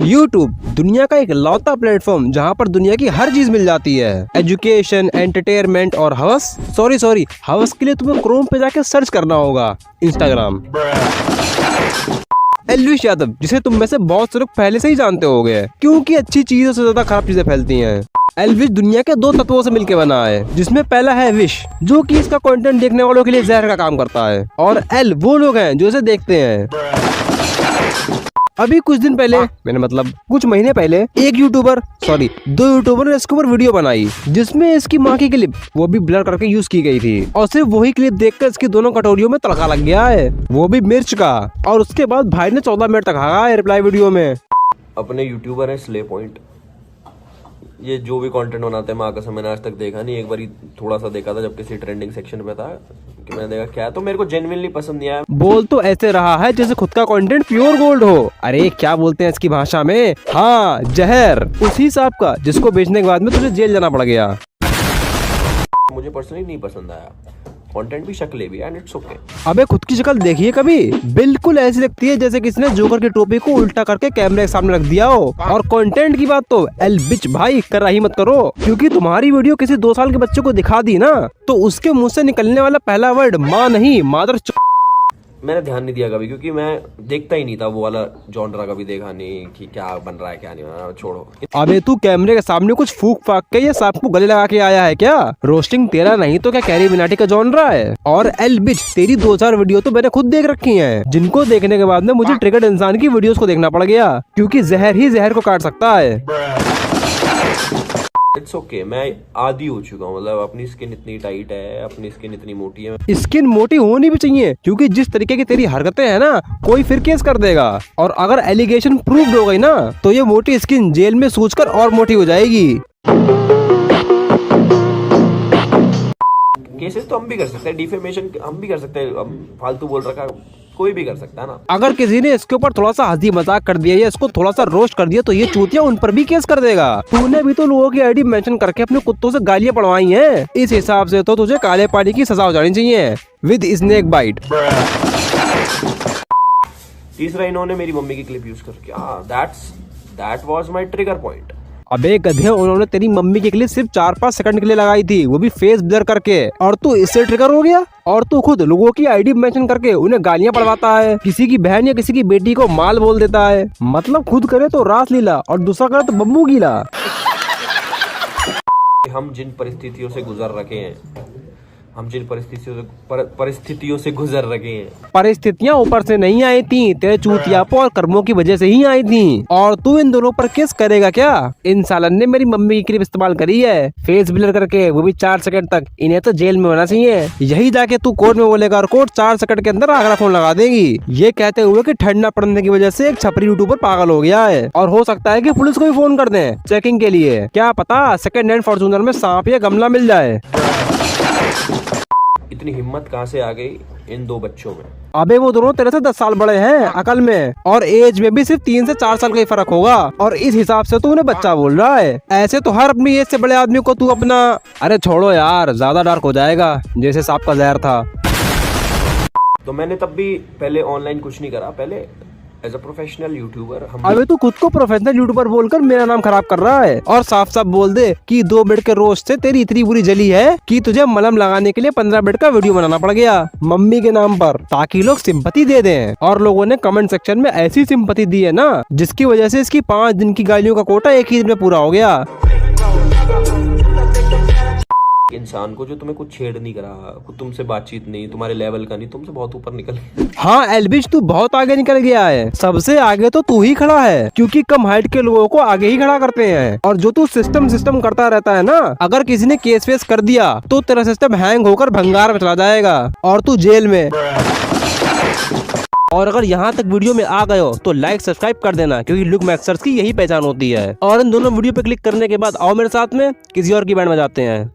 YouTube दुनिया का एक लौता प्लेटफॉर्म जहां पर दुनिया की हर चीज मिल जाती है। एजुकेशन, एंटरटेनमेंट और हवस हवस के लिए तुम्हें क्रोम पे जाके सर्च करना होगा इंस्टाग्राम। एल्विश यादव, जिसे तुम में से बहुत से लोग पहले से ही जानते होंगे क्योंकि अच्छी चीजों से ज्यादा खराब चीजें फैलती हैं। एल्विश दुनिया के दो तत्वों से मिलकर बना है, जिसमें पहला है विश, जो कि इसका कंटेंट देखने वालों के लिए जहर का काम करता है, और एल वो लोग हैं जो इसे देखते हैं। अभी कुछ दिन पहले कुछ महीने पहले दो यूट्यूबर ने इसके ऊपर वीडियो बनाई जिसमें इसकी माँ की क्लिप वो भी ब्लर करके यूज की गई थी, और सिर्फ वही क्लिप देखकर इसकी दोनों कटोरियों में तड़का लग गया है, वो भी मिर्च का। और उसके बाद भाई ने 14 मिनट तक कहा है रिप्लाई वीडियो में। अपने यूट्यूबर है स्ले पॉइंट, ये जो भी कंटेंट बनाते हैं, माँ कसम मैंने आज तक देखा नहीं। एक बार थोड़ा सा देखा था जब किसी ट्रेंडिंग सेक्शन पे था कि मैंने देखा क्या है, तो मेरे को जेन्युइनली पसंद नहीं आया। बोल तो ऐसे रहा है जैसे खुद का कंटेंट प्योर गोल्ड हो। अरे क्या बोलते हैं इसकी भाषा में, हाँ जहर, उसी हिसाब का जिसको बेचने के बाद में तुझे जेल जाना पड़ गया। मुझे पर्सनली नहीं पसंद आया, कंटेंट भी शक्ले भी एंड इट्स ओके। अबे खुद की शक्ल देखिए कभी, बिल्कुल ऐसी लगती है जैसे किसी ने जोकर की टोपी को उल्टा करके कैमरे के सामने रख दिया हो। और कंटेंट की बात तो एल बिच भाई कर ही मत करो, क्योंकि तुम्हारी वीडियो किसी 2 साल के बच्चे को दिखा दी ना तो उसके मुंह से निकलने वाला पहला वर्ड माँ नहीं मादर। मैंने ध्यान नहीं दिया कभी, क्योंकि मैं देखता ही नहीं था वो वाला जॉनरा, कभी देखा नहीं कि क्या बन रहा है क्या नहीं बन रहा, छोड़ो। अबे तू कैमरे के सामने कुछ फूक फाक के ये सांप को गले लगा के आया है क्या? रोस्टिंग तेरा नहीं तो क्या कैरी मिनाटी का जॉनरा है? और एल बिच तेरी 2-4 वीडियो तो मैंने खुद देख रखी हैं, जिनको देखने के बाद में मुझे ट्रिगर्ड इंसान की वीडियोस को देखना पड़ गया, क्योंकि जहर ही जहर को काट सकता है। इट्स ओके, मैं आदी हो चुका हूँ, मतलब अपनी स्किन इतनी टाइट है, अपनी स्किन इतनी मोटी है। स्किन मोटी होनी भी चाहिए, क्योंकि जिस तरीके की तेरी हरकतें हैं ना, कोई फिर केस कर देगा, और अगर एलिगेशन प्रूव्ड हो गई ना तो ये मोटी स्किन जेल में सूजकर और मोटी हो जाएगी। केसेस तो हम भी कर सकते हैं, डिफेमेशन हम भी कर सकते हैं, फालतू बोल रखा कोई भी कर सकता है ना। अगर किसी ने इसके ऊपर थोड़ा सा हंसी मजाक कर दिया या इसको थोड़ा सा रोस्ट कर दिया तो ये चूतिया उन पर भी केस कर देगा। तूने भी तो लोगों की आईडी मेंशन करके अपने कुत्तों से गालियां पड़वाई हैं, इस हिसाब से तो तुझे काले पानी की सजा हो जानी चाहिए विद स्नेक बाइट। तीसरा, इन्होंने मेरी मम्मी की क्लिप यूज करके, that was my trigger point. अबे गधे, उन्होंने तेरी मम्मी के लिए सिर्फ 4-5 सेकंड के लिए लगाई थी, वो भी फेस ब्लर करके, और तू इससे ट्रिगर हो गया। और तू खुद लोगों की आईडी मेंशन करके उन्हें गालियां पड़वाता है, किसी की बहन या किसी की बेटी को माल बोल देता है। मतलब खुद करे तो रास लीला और दूसरा करे तो बम्बू गीला। हम जिन परिस्थितियों से गुजर रखे हैं, परिस्थितियों से गुजर रखे हैं। परिस्थितियाँ ऊपर से नहीं आई थी, तेरे चूतियापो और कर्मों की वजह से ही आई थी। और तू इन दोनों पर केस करेगा क्या? इन सालन ने मेरी मम्मी की क्लिप इस्तेमाल करी है फेस ब्लर करके, वो भी 4 सेकंड तक। इन्हें तो जेल में होना चाहिए। यही जाके तू कोर्ट में बोलेगा और कोर्ट 4 सेकंड के अंदर आगरा फोन लगा देगी, ये कहते हुए कि ठंड न पड़ने की वजह से एक छपरी यूट्यूबर पागल हो गया है, और हो सकता है कि पुलिस को भी फोन कर दें चेकिंग के लिए। क्या पता सेकंड हैंड फॉर्च्यूनर में सांप या गमला मिल जाए। इतनी हिम्मत कहाँ से आ गई इन 2 बच्चों में? अबे वो दोनों तेरे से 10 साल बड़े हैं अकल में, और एज में भी सिर्फ 3 से 4 साल का ही फर्क होगा, और इस हिसाब से तू उन्हें बच्चा बोल रहा है। ऐसे तो हर अपनी एज से बड़े आदमी को तू अपना। अरे छोड़ो यार, ज्यादा डार्क हो जाएगा जैसे सांप का जहर था। तो मैंने तब भी पहले ऑनलाइन कुछ नहीं करा, पहले एज अ प्रोफेशनल यूट्यूबर। अबे तू खुद को प्रोफेशनल यूट्यूबर बोलकर मेरा नाम खराब कर रहा है, और साफ साफ बोल दे कि 2 मिनट के रोस्ट से तेरी इतनी बुरी जली है कि तुझे मलहम लगाने के लिए 15 मिनट का वीडियो बनाना पड़ गया मम्मी के नाम पर, ताकि लोग सिंपैथी दे दें। और लोगों ने कमेंट सेक्शन में ऐसी सिंपैथी दी है ना, जिसकी वजह से इसकी 5 दिन की गालियों का कोटा एक ही दिन में पूरा हो गया। इंसान को जो तुम्हें कुछ छेड़ नहीं करा, तुमसे बातचीत नहीं, तुम्हारे लेवल का नहीं, तुमसे बहुत ऊपर निकल गया। हाँ एल्विश, तू बहुत आगे निकल गया है, सबसे आगे तो तू ही खड़ा है, क्योंकि कम हाइट के लोगों को आगे ही खड़ा करते हैं। और जो तू सिस्टम करता रहता है ना, अगर किसी ने केस फेस कर दिया तो तेरा सिस्टम हैंग होकर भंगार में चला जाएगा और तू जेल में। और अगर यहाँ तक वीडियो में आ गए हो तो लाइक सब्सक्राइब कर देना, क्योंकि लुक मैक्सर्स की यही पहचान होती है। और इन दोनों वीडियो पे क्लिक करने के बाद आओ मेरे साथ में किसी और की बैंड बजाते हैं।